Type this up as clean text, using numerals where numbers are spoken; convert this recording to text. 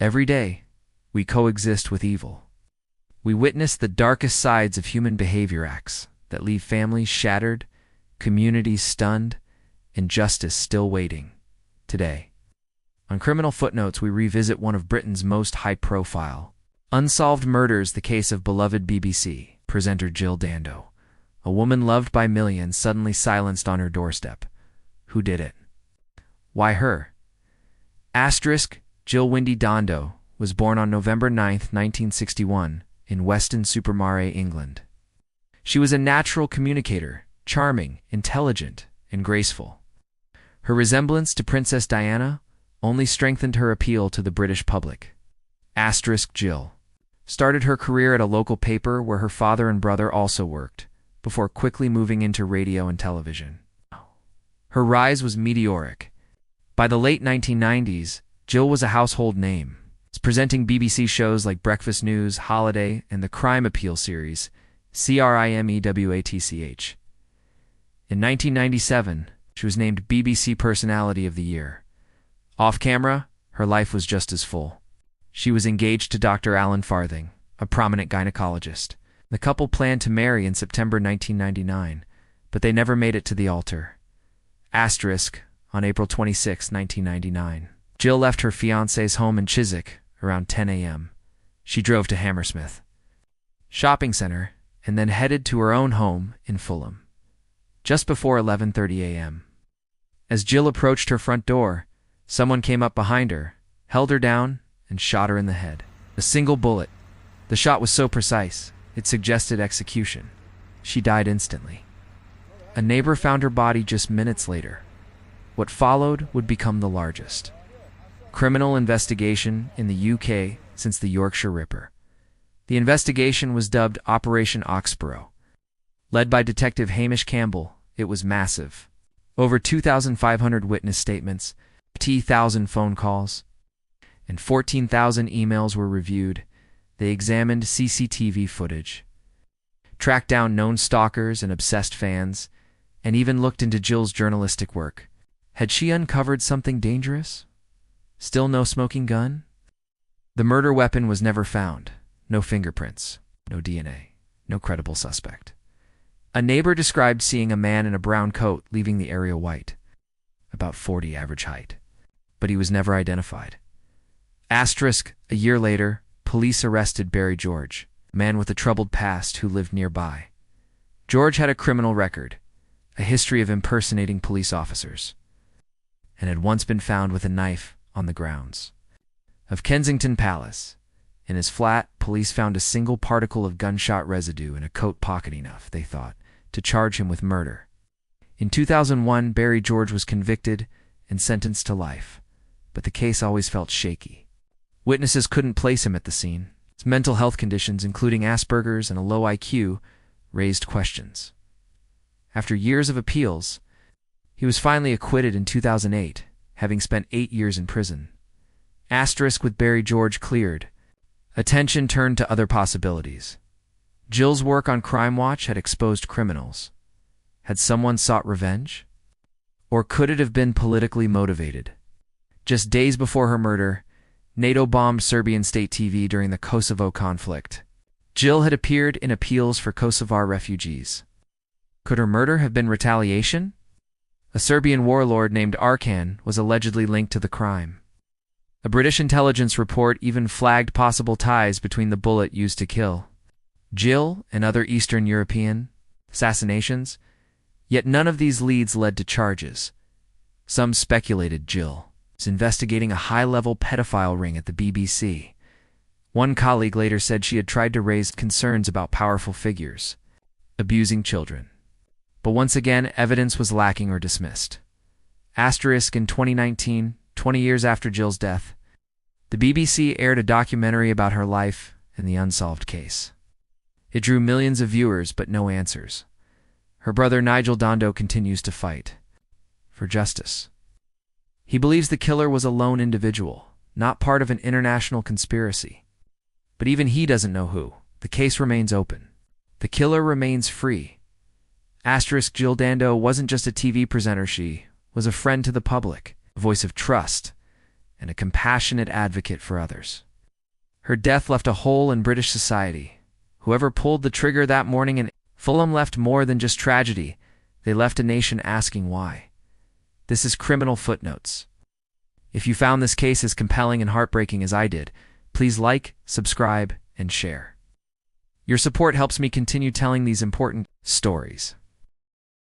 Every day, we coexist with evil. We witness the darkest sides of human behavior acts that leave families shattered, communities stunned, and justice still waiting. Today, on Criminal Footnotes, we revisit one of Britain's most high-profile, unsolved murders, the case of beloved BBC presenter Jill Dando, a woman loved by millions suddenly silenced on her doorstep. Who did it? Why her? Jill Dando was born on November 9, 1961, in Weston-super-Mare, England. She was a natural communicator, charming, intelligent, and graceful. Her resemblance to Princess Diana only strengthened her appeal to the British public. Jill started her career at a local paper where her father and brother also worked, before quickly moving into radio and television. Her rise was meteoric. By the late 1990s, Jill was a household name, presenting BBC shows like Breakfast News, Holiday, and the crime appeal series, Crimewatch. In 1997, she was named BBC Personality of the Year. Off-camera, her life was just as full. She was engaged to Dr. Alan Farthing, a prominent gynecologist. The couple planned to marry in September 1999, but they never made it to the altar. On April 26, 1999, Jill left her fiancé's home in Chiswick around 10 a.m. She drove to Hammersmith shopping center and then headed to her own home in Fulham, just before 11:30 a.m. As Jill approached her front door, someone came up behind her, held her down, and shot her in the head. A single bullet. The shot was so precise, it suggested execution. She died instantly. A neighbor found her body just minutes later. What followed would become the largest criminal investigation in the UK since the Yorkshire Ripper. The investigation was dubbed Operation Oxborough. Led by Detective Hamish Campbell, it was massive. Over 2,500 witness statements, 50,000 phone calls, and 14,000 emails were reviewed. They examined CCTV footage, tracked down known stalkers and obsessed fans, and even looked into Jill's journalistic work. Had she uncovered something dangerous? Still no smoking gun? The murder weapon was never found. No fingerprints, no DNA, no credible suspect. A neighbor described seeing a man in a brown coat leaving the area white, about 40 average height, but he was never identified. A year later, police arrested Barry George, a man with a troubled past who lived nearby. George had a criminal record, a history of impersonating police officers, and had once been found with a knife on the grounds of Kensington Palace. In his flat, police found a single particle of gunshot residue in a coat pocket enough, they thought, to charge him with murder. In 2001, Barry George was convicted and sentenced to life, but the case always felt shaky. Witnesses couldn't place him at the scene. His mental health conditions, including Asperger's and a low IQ, raised questions. After years of appeals, he was finally acquitted in 2008, having spent 8 years in prison. With Barry George cleared, attention turned to other possibilities. Jill's work on Crime Watch had exposed criminals. Had someone sought revenge? Or could it have been politically motivated? Just days before her murder, NATO bombed Serbian state TV during the Kosovo conflict. Jill had appeared in appeals for Kosovar refugees. Could her murder have been retaliation? A Serbian warlord named Arkan was allegedly linked to the crime. A British intelligence report even flagged possible ties between the bullet used to kill Jill and other Eastern European assassinations, yet none of these leads led to charges. Some speculated Jill was investigating a high-level pedophile ring at the BBC. One colleague later said she had tried to raise concerns about powerful figures abusing children. But once again, evidence was lacking or dismissed. In 2019, 20 years after Jill's death, the BBC aired a documentary about her life and the unsolved case. It drew millions of viewers, but no answers. Her brother Nigel Dando continues to fight for justice. He believes the killer was a lone individual, not part of an international conspiracy. But even he doesn't know who. The case remains open. The killer remains free. Jill Dando wasn't just a TV presenter, she was a friend to the public, a voice of trust, and a compassionate advocate for others. Her death left a hole in British society. Whoever pulled the trigger that morning in Fulham left more than just tragedy. They left a nation asking why. This is Criminal Footnotes. If you found this case as compelling and heartbreaking as I did, please like, subscribe, and share. Your support helps me continue telling these important stories.